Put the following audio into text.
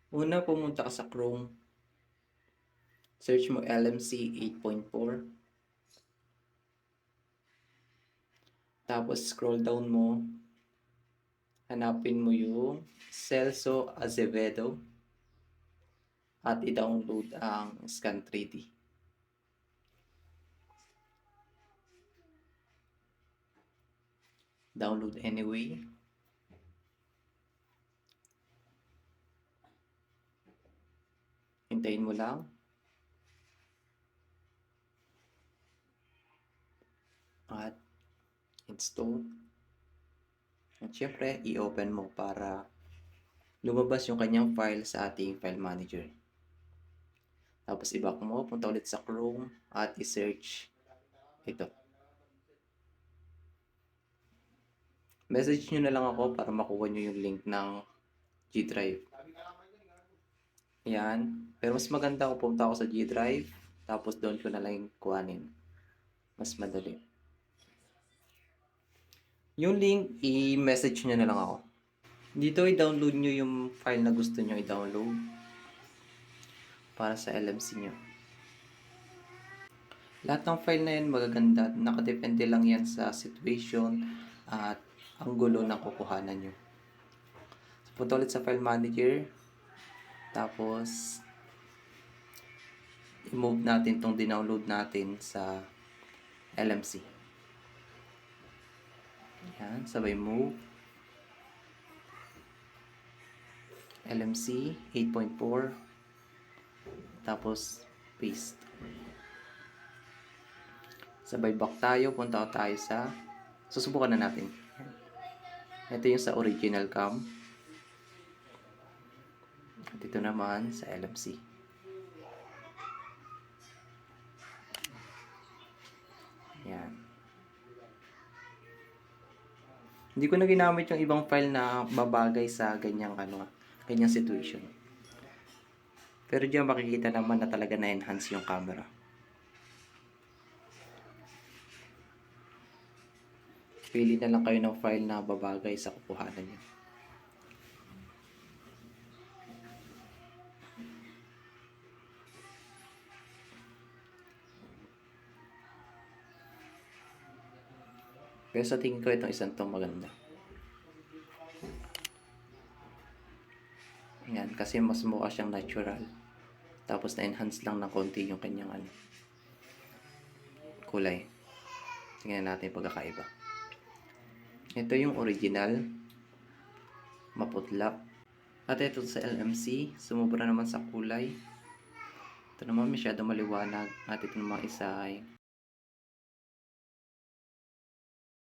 Una, pumunta ka sa Chrome. Search mo LMC 8.4. Tapos scroll down mo. Hanapin mo yung Celso Azevedo. At i-download ang Scan 3D. Download anyway. Hintayin mo lang. At install. At syempre, i-open mo para lumabas yung kanyang file sa ating file manager. Tapos i-back mo, punta ulit sa Chrome at i-search ito. Message nyo na lang ako para makuha nyo yung link ng G Drive. Yan. Pero mas maganda kung pumunta ako sa G Drive, tapos doon ko na lang kuhanin. Mas madali. Yung link, i-message nyo na lang ako. Dito i-download nyo yung file na gusto nyo i-download para sa LMC nyo. Lahat ng file na yan magaganda. Nakadepende lang yan sa situation at ang gulo na kukuhanan nyo. So, punta ulit sa file manager. Tapos, i-move natin itong dinownload natin sa LMC. Yan, sabay move. LMC 8.4. Tapos, paste. Sabay back tayo, punta tayo sa, susubukan na natin. Ito yung sa original cam. At ito naman sa LMC. Yan. Hindi ko na ginamit yung ibang file na babagay sa ganyang ganyang situation. Pero diyan makikita naman na talaga na-enhance yung camera. Pili na lang kayo ng file na babagay sa kukuhanan niyo. Pero sa tingin ko itong isang to maganda. Yan, kasi mas mukha siyang natural. Tapos na-enhance lang ng konti yung kanyang kulay. Tingnan natin pagkakaiba. Ito yung original. Maputla. At ito sa LMC. Sumubra naman sa kulay. Ito naman masyado maliwanag. At ito naman isa ay